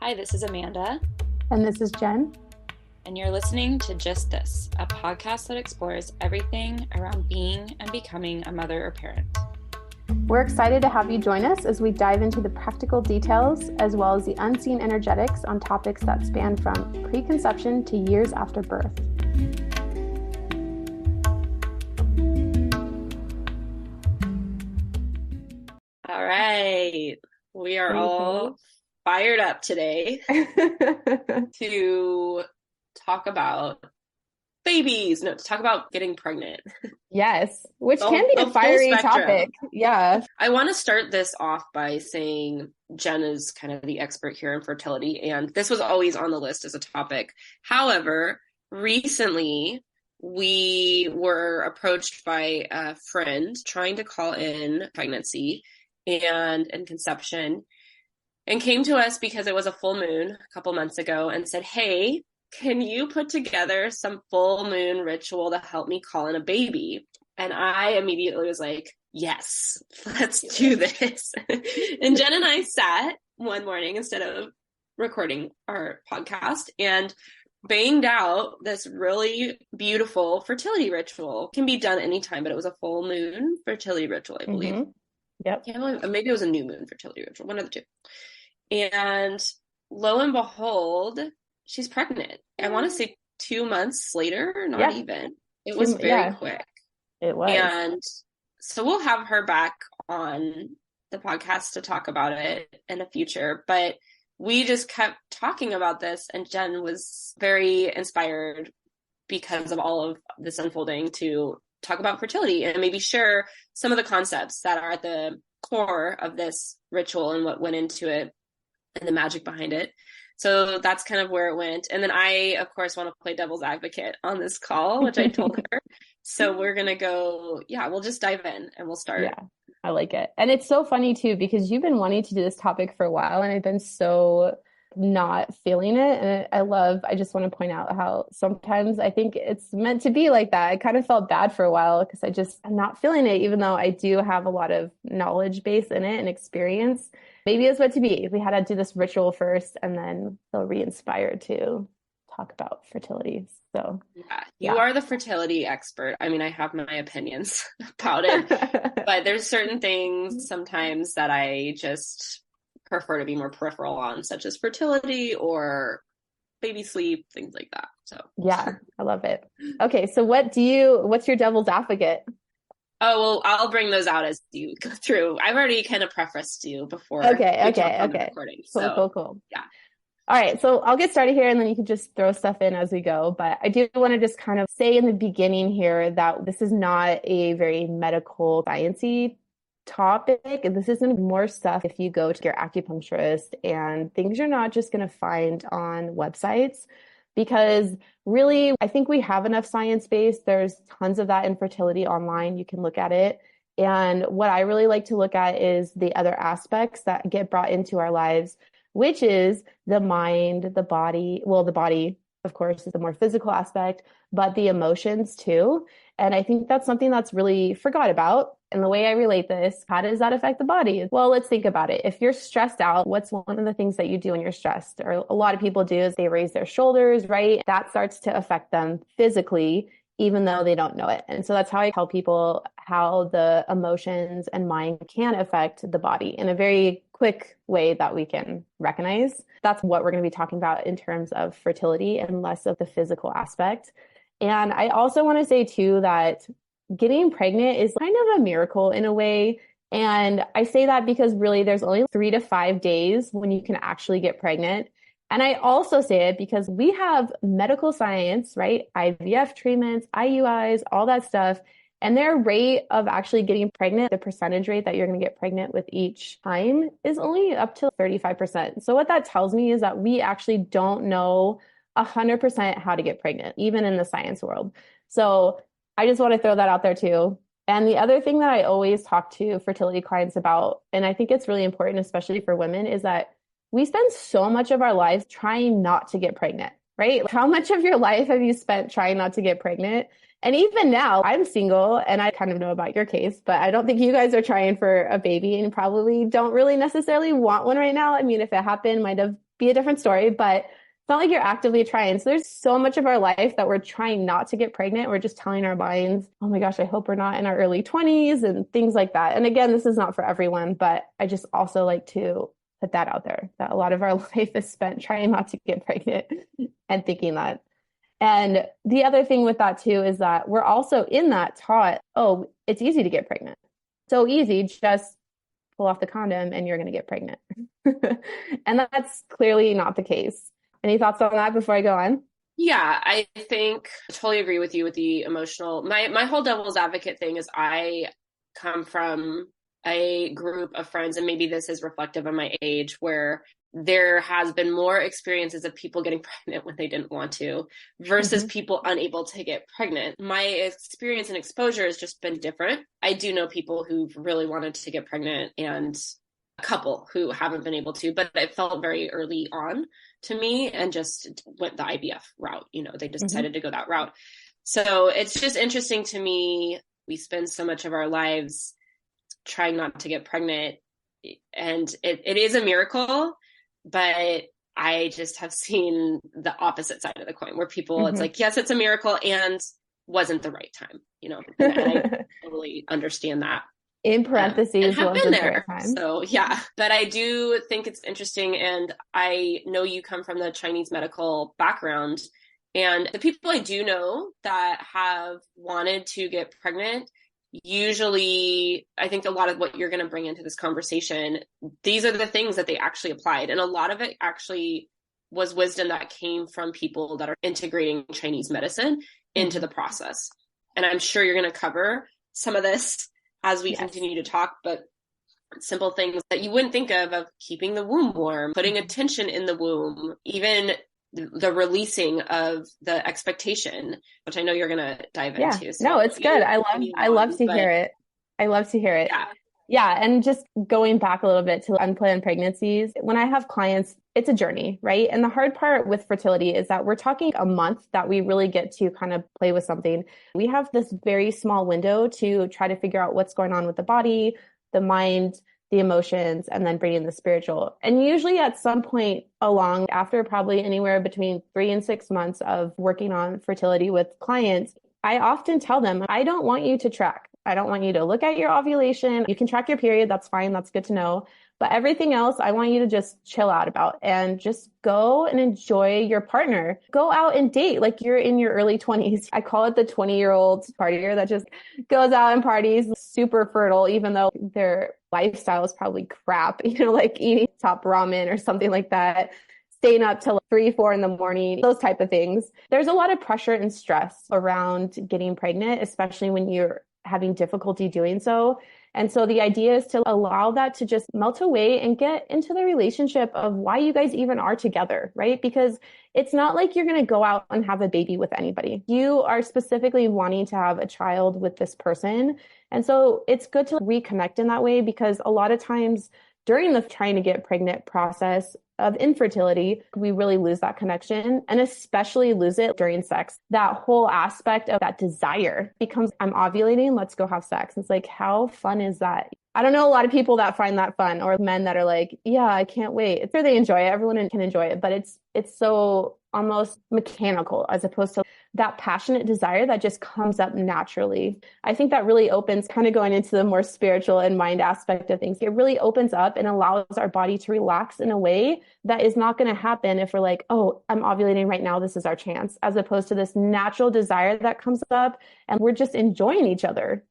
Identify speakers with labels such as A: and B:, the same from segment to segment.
A: Hi, this is Amanda.
B: And this is Jen.
A: And you're listening to Just This, a podcast that explores everything around being and becoming a mother or parent.
B: We're excited to have you join us as we dive into the practical details as well as the unseen energetics on topics that span from preconception to years after birth.
A: All right. We are all fired up today to talk about babies. No, to talk about getting pregnant.
B: Yes, which can be a fiery topic. Yeah.
A: I want to start this off by saying Jen is kind of the expert here in fertility, and this was always on the list as a topic. However, recently we were approached by a friend trying to call in pregnancy and conception, and came to us because it was a full moon a couple months ago and said, hey, can you put together some full moon ritual to help me call in a baby? And I immediately was like, yes, let's do this. And Jen and I sat one morning instead of recording our podcast and banged out this really beautiful fertility ritual. It can be done anytime, but it was a full moon fertility ritual, I believe.
B: Mm-hmm. Yep.
A: Maybe it was a new moon fertility ritual, one of the two. And lo and behold, she's pregnant. I want to say 2 months later, not even. It was very quick.
B: It was.
A: And so we'll have her back on the podcast to talk about it in the future. But we just kept talking about this, and Jen was very inspired because of all of this unfolding to talk about fertility and maybe share some of the concepts that are at the core of this ritual and what went into it and the magic behind it. So that's kind of where it went. And then I, of course, want to play devil's advocate on this call, which I told her. So we're going to go, we'll just dive in and we'll start.
B: Yeah, I like it. And it's so funny too, because you've been wanting to do this topic for a while and I've been so not feeling it. And I just want to point out how sometimes I think it's meant to be like that. I kind of felt bad for a while because I'm not feeling it, even though I do have a lot of knowledge base in it and experience. Maybe it's meant to be. We had to do this ritual first and then feel re-inspired to talk about fertility. So
A: you are the fertility expert. I mean, I have my opinions about it, but there's certain things sometimes that I just prefer to be more peripheral on, such as fertility or baby sleep, things like that. So
B: yeah, I love it. Okay, so what's your devil's advocate?
A: Oh, well, I'll bring those out as you go through. I've already kind of prefaced you before.
B: Okay.
A: Recording,
B: cool.
A: Yeah.
B: All right, so I'll get started here and then you can just throw stuff in as we go. But I do want to just kind of say in the beginning here that this is not a very medical science-y topic. This isn't more stuff if you go to your acupuncturist and things you're not just going to find on websites, because really, I think we have enough science base. There's tons of that in fertility online. You can look at it. And what I really like to look at is the other aspects that get brought into our lives, which is the mind, the body. Well, the body, of course, is the more physical aspect, but the emotions too. And I think that's something that's really forgot about. And the way I relate this, how does that affect the body? Well, let's think about it. If you're stressed out, what's one of the things that you do when you're stressed? Or a lot of people do is they raise their shoulders, right? That starts to affect them physically, even though they don't know it. And so that's how I tell people how the emotions and mind can affect the body in a very quick way that we can recognize. That's what we're going to be talking about in terms of fertility and less of the physical aspect. And I also want to say too that getting pregnant is kind of a miracle in a way. And I say that because really there's only 3 to 5 days when you can actually get pregnant. And I also say it because we have medical science, right? IVF treatments, IUIs, all that stuff. And their rate of actually getting pregnant, the percentage rate that you're going to get pregnant with each time is only up to 35%. So what that tells me is that we actually don't know 100% how to get pregnant, even in the science world. So I just want to throw that out there too. And the other thing that I always talk to fertility clients about, and I think it's really important, especially for women, is that we spend so much of our lives trying not to get pregnant, right? How much of your life have you spent trying not to get pregnant? And even now, I'm single and I kind of know about your case, but I don't think you guys are trying for a baby and probably don't really necessarily want one right now. I mean, if it happened, might have be a different story, but it's not like you're actively trying. So there's so much of our life that we're trying not to get pregnant. We're just telling our minds, oh my gosh, I hope we're not in our early 20s and things like that. And again, this is not for everyone, but I just also like to put that out there, that a lot of our life is spent trying not to get pregnant and thinking that. And the other thing with that too is that we're also in that taught, oh, it's easy to get pregnant. So easy, just pull off the condom and you're going to get pregnant. And that's clearly not the case. Any thoughts on that before I go on?
A: Yeah, I think I totally agree with you with the emotional. My whole devil's advocate thing is I come from a group of friends, and maybe this is reflective of my age, where there has been more experiences of people getting pregnant when they didn't want to versus people unable to get pregnant. My experience and exposure has just been different. I do know people who've really wanted to get pregnant and a couple who haven't been able to, but it felt very early on to me and just went the IVF route. You know, they decided to go that route. So it's just interesting to me. We spend so much of our lives trying not to get pregnant, and it is a miracle, but I just have seen the opposite side of the coin where people, it's like, yes, it's a miracle and wasn't the right time, you know, and I totally understand that.
B: In parentheses,
A: have been there. So yeah, but I do think it's interesting. And I know you come from the Chinese medical background, and the people I do know that have wanted to get pregnant, usually I think a lot of what you're going to bring into this conversation, these are the things that they actually applied. And a lot of it actually was wisdom that came from people that are integrating Chinese medicine into the process. And I'm sure you're going to cover some of this as we continue to talk, but simple things that you wouldn't think of keeping the womb warm, putting attention in the womb, even the releasing of the expectation, which I know you're going to dive into. So
B: no, it's good. I love to hear it. I love to hear it. Yeah. And just going back a little bit to unplanned pregnancies, when I have clients, it's a journey, right? And the hard part with fertility is that we're talking a month that we really get to kind of play with something. We have this very small window to try to figure out what's going on with the body, the mind, the emotions, and then bringing the spiritual. And usually at some point along, after probably anywhere between 3 and 6 months of working on fertility with clients, I often tell them, I don't want you to track. I don't want you to look at your ovulation. You can track your period. That's fine. That's good to know. But everything else, I want you to just chill out about and just go and enjoy your partner. Go out and date like you're in your early 20s. I call it the 20-year-old partier that just goes out and parties, super fertile, even though their lifestyle is probably crap, you know, like eating top ramen or something like that, staying up till 3, 4 in the morning, those type of things. There's a lot of pressure and stress around getting pregnant, especially when you're having difficulty doing so. And so the idea is to allow that to just melt away and get into the relationship of why you guys even are together, right? Because it's not like you're going to go out and have a baby with anybody. You are specifically wanting to have a child with this person. And so it's good to reconnect in that way, because a lot of times during the trying to get pregnant process of infertility, we really lose that connection, and especially lose it during sex. That whole aspect of that desire becomes, I'm ovulating, let's go have sex. It's like, how fun is that? I don't know a lot of people that find that fun, or men that are like, yeah, I can't wait. It's sure they enjoy it. Everyone can enjoy it, but it's so almost mechanical as opposed to that passionate desire that just comes up naturally. I think that really opens, kind of going into the more spiritual and mind aspect of things. It really opens up and allows our body to relax in a way that is not going to happen if we're like, oh, I'm ovulating right now, this is our chance, as opposed to this natural desire that comes up and we're just enjoying each other.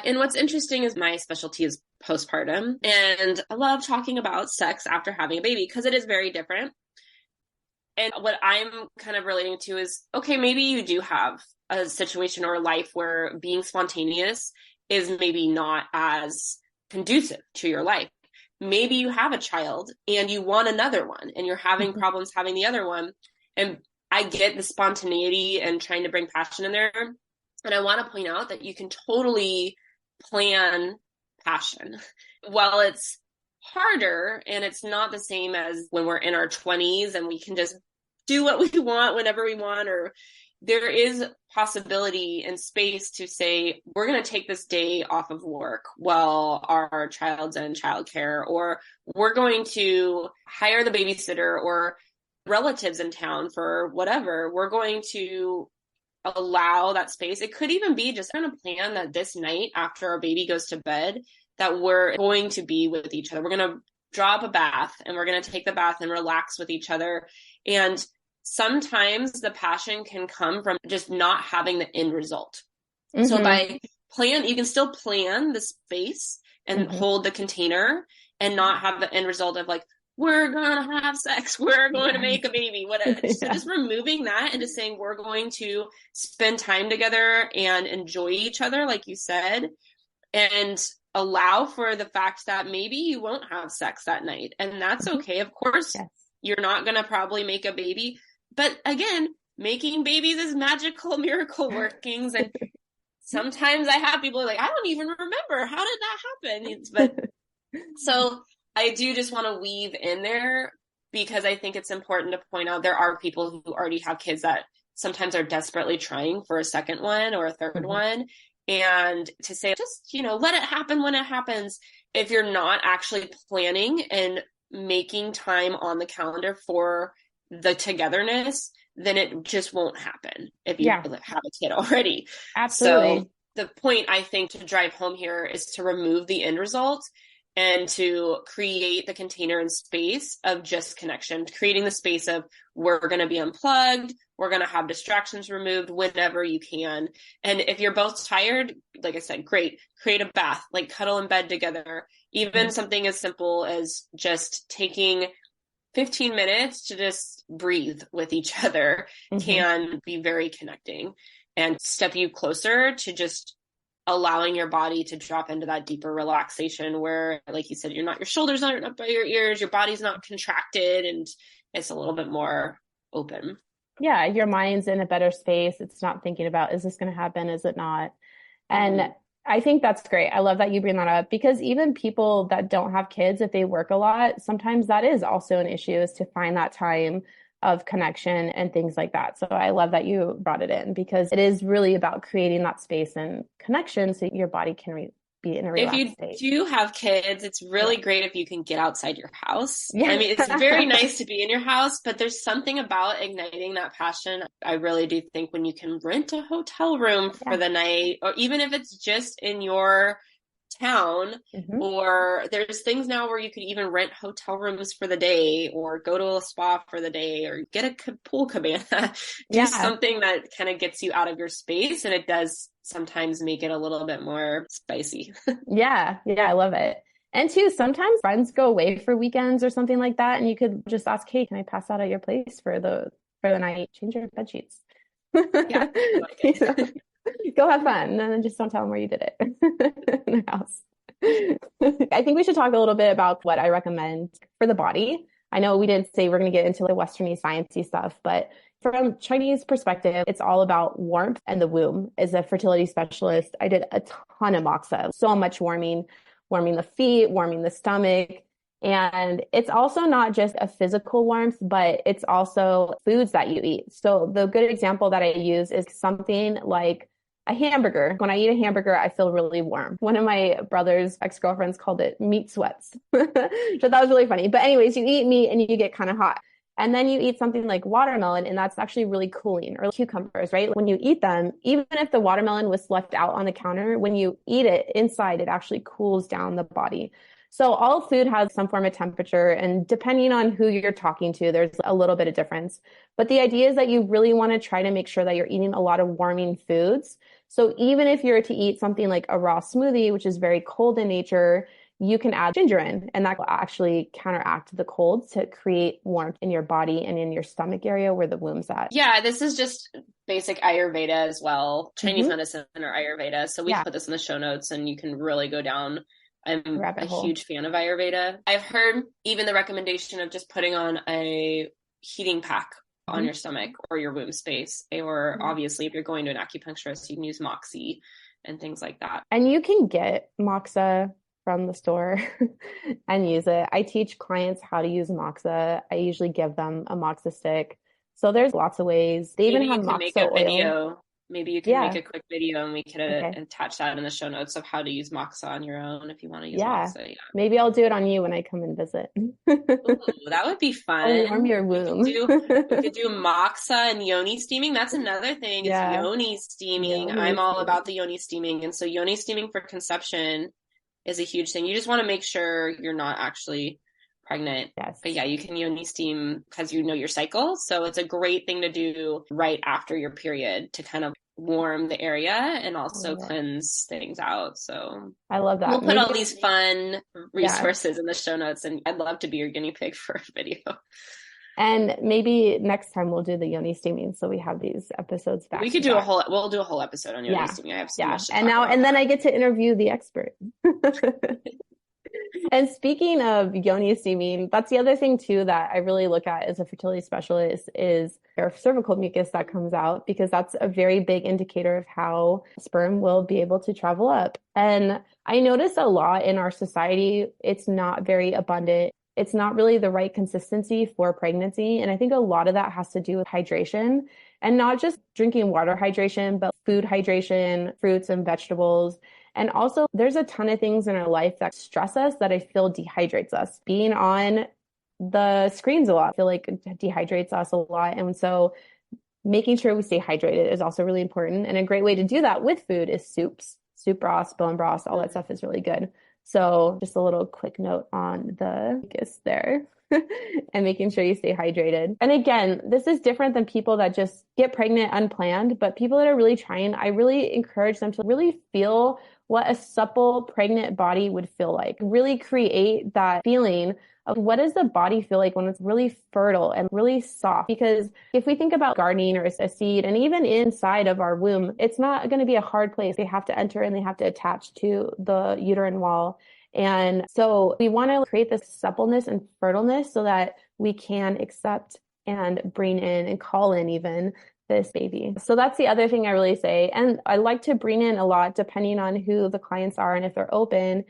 A: And what's interesting is my specialty is postpartum, and I love talking about sex after having a baby because it is very different. And what I'm kind of relating to is, okay, maybe you do have a situation or a life where being spontaneous is maybe not as conducive to your life. Maybe you have a child and you want another one and you're having problems having the other one. And I get the spontaneity and trying to bring passion in there. And I want to point out that you can totally plan passion. While it's harder and it's not the same as when we're in our 20s and we can just do what we want whenever we want, or there is possibility and space to say, we're going to take this day off of work while our child's in childcare, or we're going to hire the babysitter or relatives in town for whatever. We're going to allow that space. It could even be just kind of plan that this night after our baby goes to bed, that we're going to be with each other. We're going to draw up a bath and we're going to take the bath and relax with each other. And sometimes the passion can come from just not having the end result. Mm-hmm. So by you can still plan the space and mm-hmm. hold the container and not have the end result of like, we're going to have sex, we're going to make a baby, whatever. So just removing that and just saying, we're going to spend time together and enjoy each other, like you said, and allow for the fact that maybe you won't have sex that night. And that's okay. Of course, you're not going to probably make a baby. But again, making babies is magical miracle workings. And sometimes I have people like, I don't even remember. How did that happen? But so I do just want to weave in there because I think it's important to point out there are people who already have kids that sometimes are desperately trying for a second one or a third mm-hmm. one. And to say, just, let it happen when it happens. If you're not actually planning and making time on the calendar for the togetherness, then it just won't happen if you have a kid already.
B: Absolutely.
A: So the point I think to drive home here is to remove the end result and to create the container and space of just connection, creating the space of we're going to be unplugged. We're going to have distractions removed whenever you can. And if you're both tired, like I said, great, create a bath, like cuddle in bed together. Even mm-hmm. something as simple as just taking 15 minutes to just breathe with each other mm-hmm. can be very connecting and step you closer to just allowing your body to drop into that deeper relaxation where, like you said, your shoulders aren't up by your ears, your body's not contracted, and it's a little bit more open.
B: Yeah, your mind's in a better space. It's not thinking about, is this going to happen? Is it not? And mm-hmm. I think that's great. I love that you bring that up because even people that don't have kids, if they work a lot, sometimes that is also an issue, is to find that time of connection and things like that. So I love that you brought it in because it is really about creating that space and connection so your body can be in a relaxed state.
A: If you do have kids, it's really great if you can get outside your house. Yeah. I mean, it's very nice to be in your house, but there's something about igniting that passion. I really do think when you can rent a hotel room for the night, or even if it's just in your town, mm-hmm. or there's things now where you could even rent hotel rooms for the day or go to a spa for the day or get a pool cabana, do something that kind of gets you out of your space. And it does sometimes make it a little bit more spicy.
B: Yeah, I love it. And too, sometimes friends go away for weekends or something like that. And you could just ask, hey, can I pass out at your place for the night? Change your bed sheets. Yeah, like go have fun, and then just don't tell them where you did it in their house. I think we should talk a little bit about what I recommend for the body. I know we didn't say we're going to get into the Westerny sciencey stuff, but from Chinese perspective, it's all about warmth and the womb. As a fertility specialist, I did a ton of moxa, so much warming the feet, warming the stomach. And it's also not just a physical warmth, but it's also foods that you eat. So the good example that I use is something like a hamburger. When I eat a hamburger, I feel really warm. One of my brother's ex-girlfriends called it meat sweats. So that was really funny. But anyways, you eat meat and you get kind of hot. And then you eat something like watermelon, and that's actually really cooling, or cucumbers, right? When you eat them, even if the watermelon was left out on the counter, when you eat it inside, it actually cools down the body. So all food has some form of temperature, and depending on who you're talking to, there's a little bit of difference. But the idea is that you really want to try to make sure that you're eating a lot of warming foods. So even if you're to eat something like a raw smoothie, which is very cold in nature, you can add ginger in, and that will actually counteract the cold to create warmth in your body and in your stomach area where the womb's at.
A: Yeah, this is just basic Ayurveda as well. Chinese medicine or Ayurveda. So we put this in the show notes and you can really go down. I'm a huge fan of Ayurveda. I've heard even the recommendation of just putting on a heating pack on your stomach or your womb space. Or obviously if you're going to an acupuncturist, you can use Moxie and things like that.
B: And you can get Moxa from the store and use it. I teach clients how to use Moxa. I usually give them a Moxa stick So there's lots of ways. They even
A: Maybe
B: have
A: you can make
B: moxa
A: a
B: oil.
A: video. Maybe you can make
B: Yeah.
A: a quick video and we could
B: Okay.
A: attach that in the show notes of how to use Moxa on your own if you want to use
B: Yeah.
A: Moxa. Yeah.
B: Maybe I'll do it on you when I come and visit.
A: Ooh, that would be
B: I'll warm
A: fun.
B: your womb.
A: We could do Moxa and yoni steaming. That's another thing is
B: Yeah.
A: yoni steaming.
B: Yoni
A: I'm all
B: steaming.
A: about the yoni steaming. And so yoni steaming for conception is a huge thing. You just want to make sure you're not actually pregnant.
B: Yes.
A: But yeah, you can yoni steam because you know your cycle. So it's a great thing to do right after your period to kind of warm the area and also cleanse things out. So
B: I love that.
A: we'll put all these fun resources in the show notes, and I'd love to be your guinea pig for a video.
B: And maybe next time we'll do the yoni steaming, so we have these episodes back.
A: We could do we'll do a whole episode on yoni steaming. I have so much to talk about.
B: And then I get to interview the expert. And speaking of yoni steaming, that's the other thing too that I really look at as a fertility specialist is your cervical mucus that comes out, because that's a very big indicator of how sperm will be able to travel up. And I notice a lot in our society, it's not very abundant. It's not really the right consistency for pregnancy. And I think a lot of that has to do with hydration, and not just drinking water hydration, but food hydration, fruits and vegetables. And also there's a ton of things in our life that stress us that I feel dehydrates us. Being on the screens a lot, I feel like dehydrates us a lot. And so making sure we stay hydrated is also really important. And a great way to do that with food is soups, soup broths, bone broths, all that stuff is really good. So just a little quick note on the mucus there. And making sure you stay hydrated. And again, this is different than people that just get pregnant unplanned, but people that are really trying, I really encourage them to really feel what a supple pregnant body would feel like. Really create that feeling of what does the body feel like when it's really fertile and really soft? Because if we think about gardening or a seed, and even inside of our womb, it's not going to be a hard place. They have to enter and they have to attach to the uterine wall. And so we want to create this suppleness and fertileness so that we can accept and bring in and call in even this baby. So that's the other thing I really say. And I like to bring in a lot, depending on who the clients are and if they're open,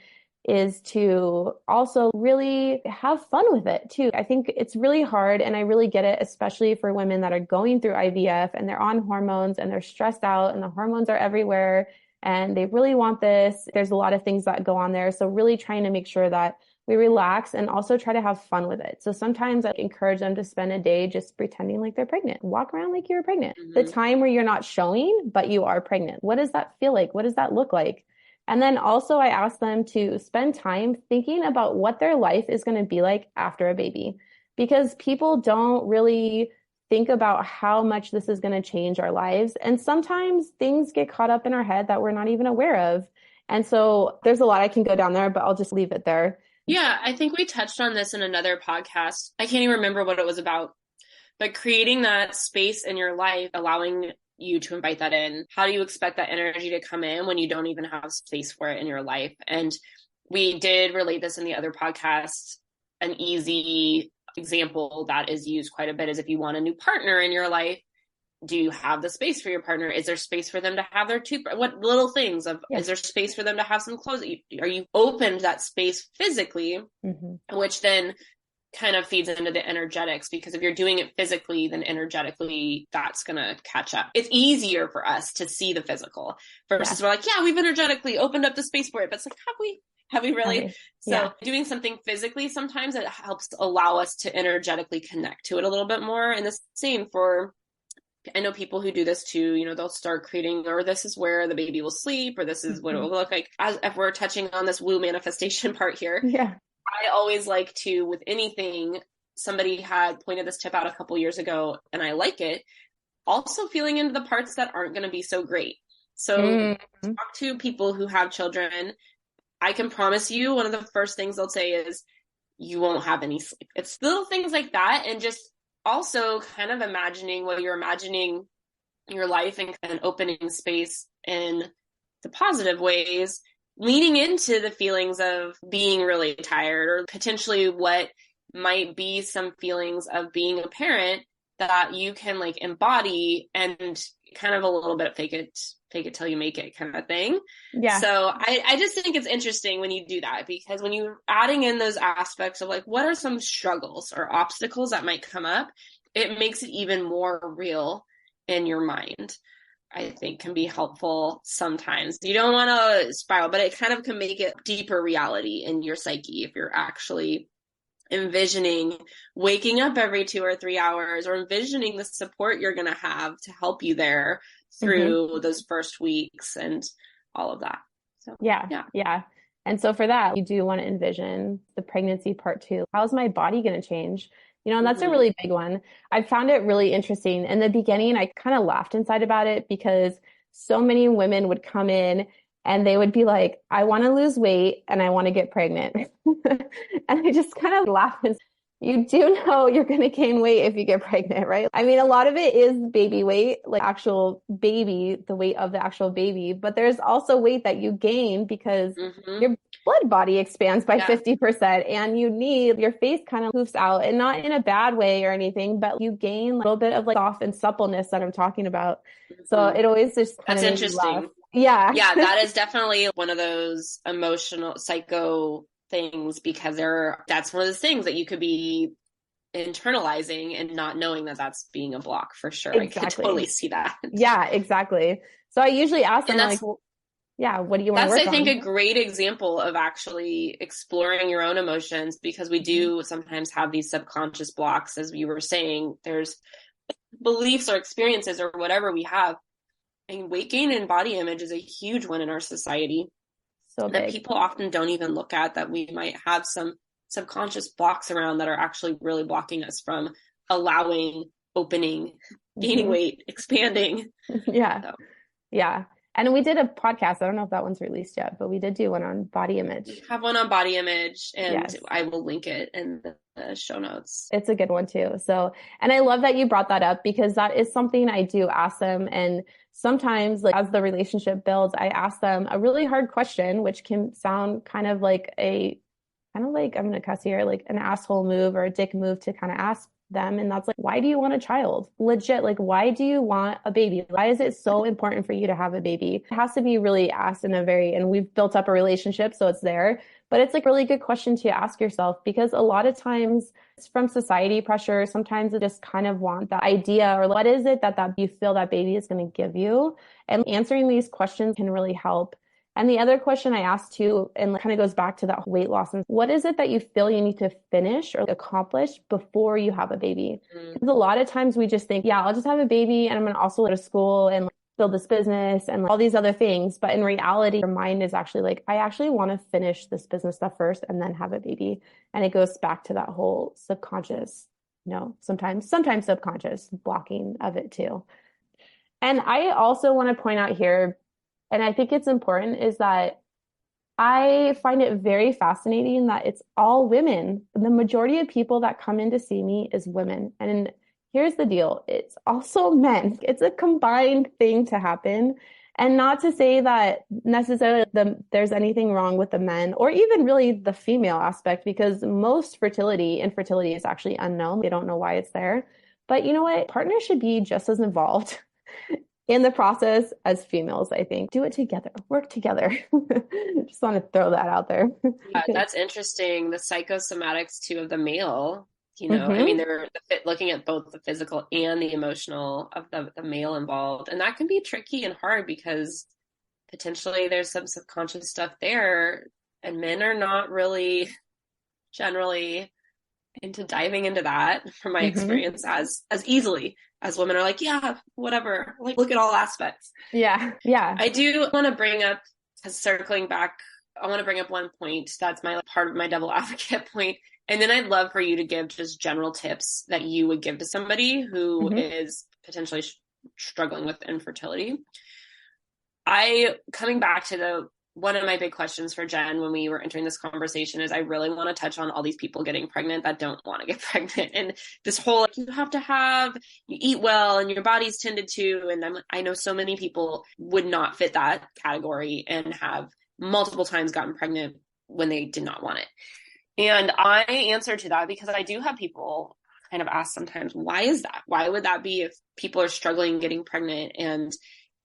B: is to also really have fun with it too. I think it's really hard, and I really get it, especially for women that are going through IVF and they're on hormones and they're stressed out and the hormones are everywhere and they really want this. There's a lot of things that go on there. So really trying to make sure that we relax and also try to have fun with it. So sometimes I encourage them to spend a day just pretending like they're pregnant. Walk around like you're pregnant. The time where you're not showing, but you are pregnant. What does that feel like? What does that look like? And then also I ask them to spend time thinking about what their life is going to be like after a baby, because people don't really think about how much this is going to change our lives. And sometimes things get caught up in our head that we're not even aware of. And so there's a lot I can go down there, but I'll just leave it there.
A: Yeah, I think we touched on this in another podcast. I can't even remember what it was about, but creating that space in your life, allowing you to invite that in. How do you expect that energy to come in when you don't even have space for it in your life? And we did relate this in the other podcast. An easy example that is used quite a bit is if you want a new partner in your life, do you have the space for your partner? Is there space for them to have their toothbrush? What little things of, is there space for them to have some clothes? Are you open to that space physically, which then kind of feeds into the energetics, because if you're doing it physically, then energetically that's going to catch up. It's easier for us to see the physical versus we're like, yeah, we've energetically opened up the space for it. But it's like, have we really? So doing something physically, sometimes it helps allow us to energetically connect to it a little bit more. And the same for, I know people who do this too, you know, they'll start creating, or this is where the baby will sleep, or this is what it will look like. As if we're touching on this woo manifestation part here. Yeah. I always like to, with anything, somebody had pointed this tip out a couple years ago, and I like it. Also feeling into the parts that aren't going to be so great. So talk to people who have children. I can promise you one of the first things they'll say is, you won't have any sleep. It's little things like that. And just also kind of imagining what you're imagining your life and opening space in the positive ways, leaning into the feelings of being really tired, or potentially what might be some feelings of being a parent that you can like embody, and kind of a little bit fake it till you make it kind of thing. Yeah. So I just think it's interesting when you do that, because when you're adding in those aspects of like, what are some struggles or obstacles that might come up, it makes it even more real in your mind. I think can be helpful sometimes. You don't want to spiral, but it kind of can make it deeper reality in your psyche if you're actually envisioning waking up every 2 or 3 hours, or envisioning the support you're going to have to help you there through those first weeks and all of that. So,
B: yeah. And so for that, you do want to envision the pregnancy part too. How's my body going to change? And that's a really big one. I found it really interesting. In the beginning, I kind of laughed inside about it because so many women would come in and they would be like, I want to lose weight and I want to get pregnant. And I just kind of laughed. You do know you're going to gain weight if you get pregnant, right? I mean, a lot of it is baby weight, like actual baby, the weight of the actual baby, but there's also weight that you gain because your blood body expands by 50% and you need your face kind of poofs out, and not in a bad way or anything, but you gain a little bit of like soft and suppleness that I'm talking about. So it always just kind
A: That's
B: of
A: interesting.
B: Yeah.
A: Yeah, that is definitely one of those emotional psycho things, because that's one of those things that you could be internalizing and not knowing that that's being a block for sure.
B: Exactly.
A: I could totally see that.
B: Yeah, exactly. So I usually ask them like, well, yeah, what do you want to work on?
A: That's, I think, a great example of actually exploring your own emotions, because we do sometimes have these subconscious blocks, as you were saying. There's beliefs or experiences or whatever we have. And weight gain and body image is a huge one in our society. So that people often don't even look at, that we might have some subconscious blocks around that are actually really blocking us from allowing, opening, gaining weight, expanding.
B: Yeah. And we did a podcast. I don't know if that one's released yet, but we did do one on body image.
A: We have one on body image, and I will link it in the show notes.
B: It's a good one too. So, and I love that you brought that up, because that is something I do ask them. And sometimes, like, as the relationship builds, I ask them a really hard question, which can sound kind of like I'm going to cuss here, like an asshole move or a dick move to kind of ask them. And that's like, why do you want a child? Legit, like, why do you want a baby? Why is it so important for you to have a baby? It has to be really asked and we've built up a relationship, so it's there. But it's like a really good question to ask yourself, because a lot of times it's from society pressure. Sometimes you just kind of want that idea, or what is it that you feel that baby is going to give you? And answering these questions can really help. And the other question I asked too, and kind of goes back to that weight loss, and what is it that you feel you need to finish or accomplish before you have a baby? Because a lot of times we just think, I'll just have a baby and I'm going to also go to school and build this business and all these other things. But in reality, your mind is actually like, I actually want to finish this business stuff first and then have a baby. And it goes back to that whole subconscious, sometimes subconscious blocking of it too. And I also want to point out here, and I think it's important, is that I find it very fascinating that it's all women. The majority of people that come in to see me is women. And here's the deal. It's also men. It's a combined thing to happen. And not to say that necessarily there's anything wrong with the men, or even really the female aspect, because most infertility is actually unknown. They don't know why it's there. But you know what? Partners should be just as involved in the process as females, I think. Do it together, work together. Just want to throw that out there.
A: That's interesting. The psychosomatics too of the male, I mean, they're looking at both the physical and the emotional of the male involved. And that can be tricky and hard, because potentially there's some subconscious stuff there, and men are not really generally into diving into that, from my experience, as easily as women are like, yeah, whatever, like, look at all aspects.
B: Yeah.
A: I do want to bring up, circling back, I want to bring up one point that's part of my devil advocate point, and then I'd love for you to give just general tips that you would give to somebody who is potentially struggling with infertility. Coming back to one of my big questions for Jen when we were entering this conversation is, I really want to touch on all these people getting pregnant that don't want to get pregnant. And this whole, you eat well and your body's tended to. And I know so many people would not fit that category and have multiple times gotten pregnant when they did not want it. And I answer to that because I do have people kind of ask sometimes, why is that? Why would that be if people are struggling getting pregnant and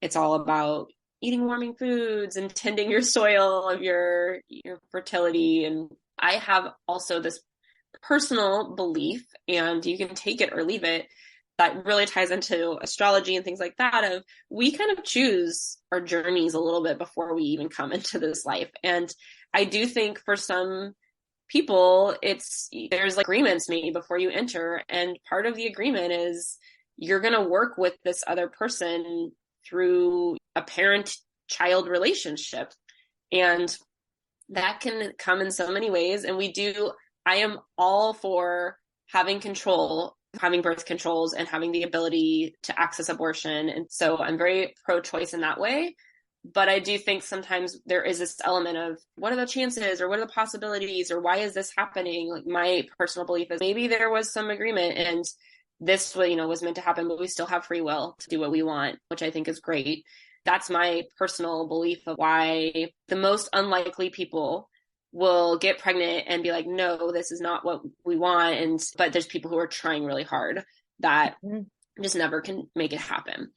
A: it's all about eating warming foods and tending your soil of your fertility? And I have also this personal belief, and you can take it or leave it, that really ties into astrology and things like that, of we kind of choose our journeys a little bit before we even come into this life. And I do think for some people, there's like agreements made before you enter, and part of the agreement is you're going to work with this other person through a parent-child relationship, and that can come in so many ways. And I am all for having control, having birth controls, and having the ability to access abortion, and so I'm very pro-choice in that way. But I do think sometimes there is this element of what are the chances, or what are the possibilities, or why is this happening? Like, my personal belief is maybe there was some agreement and this, was meant to happen, but we still have free will to do what we want, which I think is great. That's my personal belief of why the most unlikely people will get pregnant and be like, no, this is not what we want. But there's people who are trying really hard that just never can make it happen.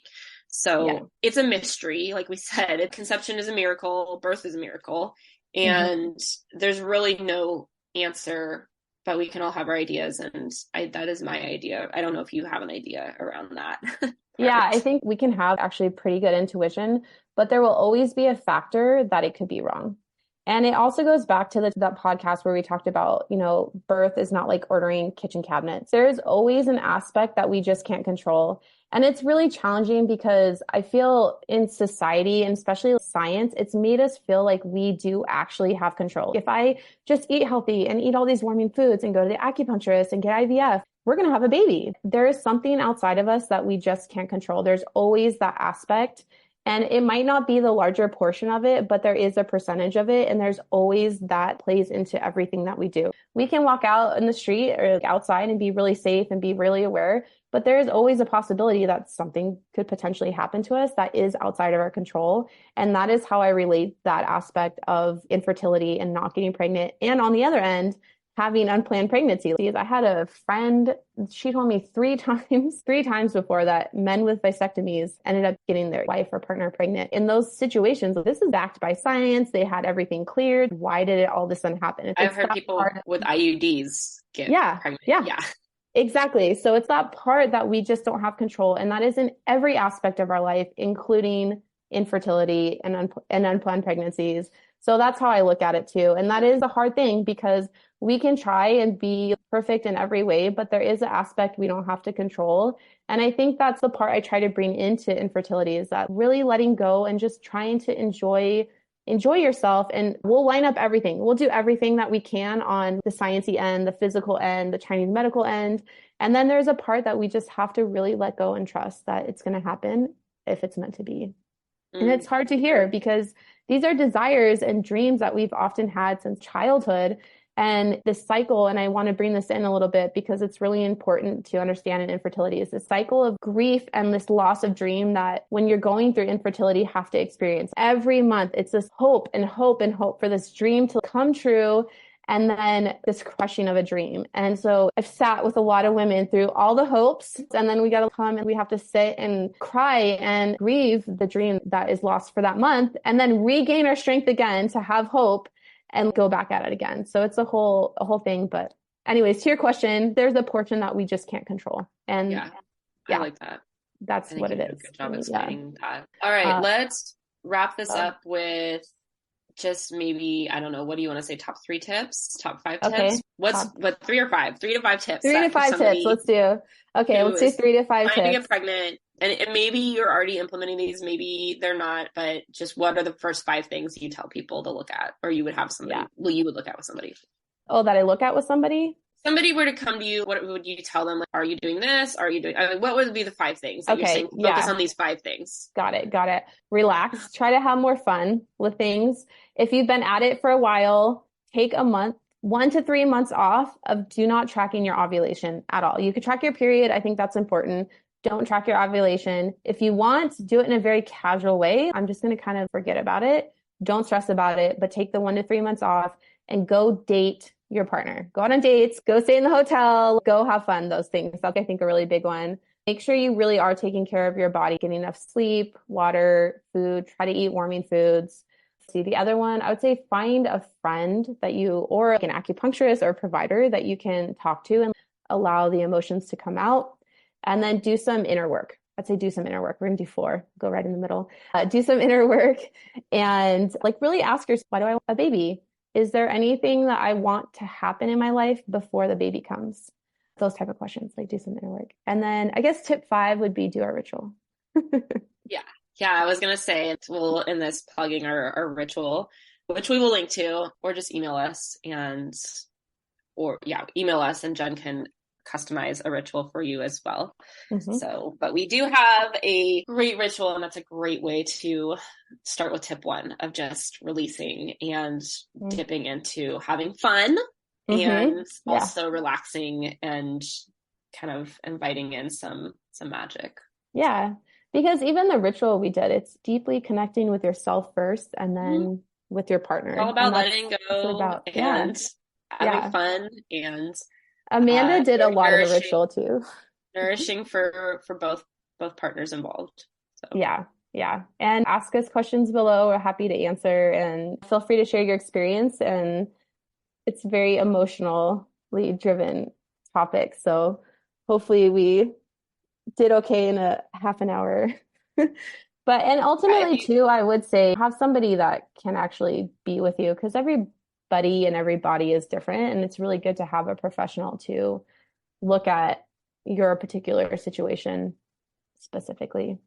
A: So It's a mystery. Like we said, conception is a miracle, birth is a miracle, and there's really no answer, but we can all have our ideas. And that is my idea. I don't know if you have an idea around that.
B: Yeah, I think we can have actually pretty good intuition, but there will always be a factor that it could be wrong. And it also goes back to that podcast where we talked about, birth is not like ordering kitchen cabinets. There's always an aspect that we just can't control. And it's really challenging because I feel in society, and especially science, it's made us feel like we do actually have control. If I just eat healthy and eat all these warming foods and go to the acupuncturist and get IVF, we're going to have a baby. There is something outside of us that we just can't control. There's always that aspect. And it might not be the larger portion of it, but there is a percentage of it. And there's always that plays into everything that we do. We can walk out in the street or outside and be really safe and be really aware, but there is always a possibility that something could potentially happen to us that is outside of our control. And that is how I relate that aspect of infertility and not getting pregnant. And on the other end, having unplanned pregnancy. I had a friend, she told me three times before that men with vasectomies ended up getting their wife or partner pregnant. In those situations, this is backed by science. They had everything cleared. Why did it all of a sudden happen?
A: I've heard people with IUDs get pregnant.
B: Yeah. Exactly. So it's that part that we just don't have control. And that is in every aspect of our life, including infertility and unplanned pregnancies. So that's how I look at it too. And that is a hard thing because we can try and be perfect in every way, but there is an aspect we don't have to control. And I think that's the part I try to bring into infertility, is that really letting go and just trying to enjoy yourself. And we'll line up everything. We'll do everything that we can on the sciencey end, the physical end, the Chinese medical end. And then there's a part that we just have to really let go and trust that it's going to happen if it's meant to be. And it's hard to hear because these are desires and dreams that we've often had since childhood. And this cycle, and I want to bring this in a little bit because it's really important to understand in infertility, is this cycle of grief and this loss of dream that when you're going through infertility, you have to experience. Every month, it's this hope and hope and hope for this dream to come true, and then this crushing of a dream. And so I've sat with a lot of women through all the hopes, and then we got to come and we have to sit and cry and grieve the dream that is lost for that month, and then regain our strength again to have hope and go back at it again. So it's a whole thing. But anyways, to your question, there's a portion that we just can't control. And
A: I like that.
B: That's what it is.
A: Good job explaining that. All right, let's wrap this up with just maybe, I don't know, what do you want to say? Top 3 tips? Top 5 tips? What 3 or 5? 3 to 5 tips.
B: 3 to 5 tips. Let's do. Okay, let's do 3 to 5 tips.
A: Trying to get pregnant. And maybe you're already implementing these, maybe they're not, but just what are the first 5 things you tell people to look at, or you would have somebody, you would look at with somebody?
B: Oh, that I look at with somebody?
A: Somebody were to come to you, what would you tell them? Like, are you doing this? What would be the 5 things that you're saying? Focus on these 5 things.
B: Got it. Relax. Try to have more fun with things. If you've been at it for a while, take a month, 1 to 3 months off of do not tracking your ovulation at all. You could track your period. I think that's important. Don't track your ovulation. If you want, do it in a very casual way. I'm just going to kind of forget about it. Don't stress about it, but take the 1 to 3 months off and go date your partner. Go out on dates, go stay in the hotel, go have fun, those things. That's, I think, a really big one. Make sure you really are taking care of your body, getting enough sleep, water, food, try to eat warming foods. See, the other one, I would say find a friend that you, or like an acupuncturist or a provider that you can talk to and allow the emotions to come out. And then do some inner work. I'd say do some inner work. We're going to do 4, go right in the middle. Do some inner work and like really ask yourself, why do I want a baby? Is there anything that I want to happen in my life before the baby comes? Those type of questions, like do some inner work. And then I guess tip 5 would be do our ritual.
A: Yeah, I was going to say, we'll in this plugging our ritual, which we will link to, or just email us email us and Jen can customize a ritual for you as well.
B: Mm-hmm.
A: So, but we do have a great ritual, and that's a great way to start with tip 1 of just releasing and dipping into having fun and also relaxing and kind of inviting in some magic.
B: Yeah. Because even the ritual we did, it's deeply connecting with yourself first and then with your partner.
A: It's all about letting go and having fun. And
B: Amanda did a lot of the ritual too.
A: Nourishing for both partners involved. So.
B: Yeah. And ask us questions below. We're happy to answer, and feel free to share your experience. And it's very emotionally driven topic. So hopefully we did okay in a half an hour. And ultimately too, I would say have somebody that can actually be with you, because everybody and every body is different. And it's really good to have a professional to look at your particular situation specifically.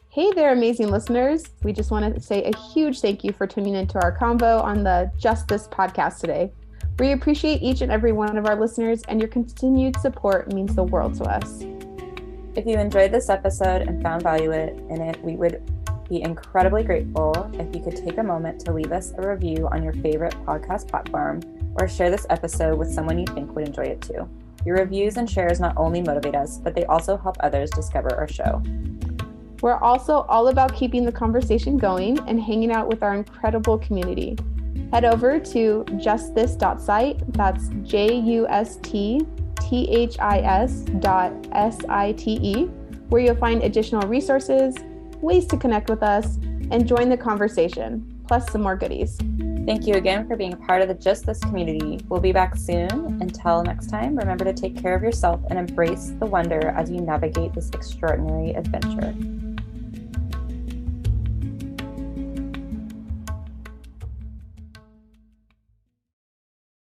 B: Hey there, amazing listeners. We just want to say a huge thank you for tuning into our convo on the Just This podcast today. We appreciate each and every one of our listeners, and your continued support means the world to us.
C: If you enjoyed this episode and found value in it, we would be incredibly grateful if you could take a moment to leave us a review on your favorite podcast platform, or share this episode with someone you think would enjoy it too. Your reviews and shares not only motivate us, but they also help others discover our show.
B: We're also all about keeping the conversation going and hanging out with our incredible community. Head over to justthis.site. That's justhis.site, where you'll find additional resources, ways to connect with us, and join the conversation, plus some more goodies.
C: Thank you again for being a part of the Just This community. We'll be back soon. Until next time, remember to take care of yourself and embrace the wonder as you navigate this extraordinary adventure.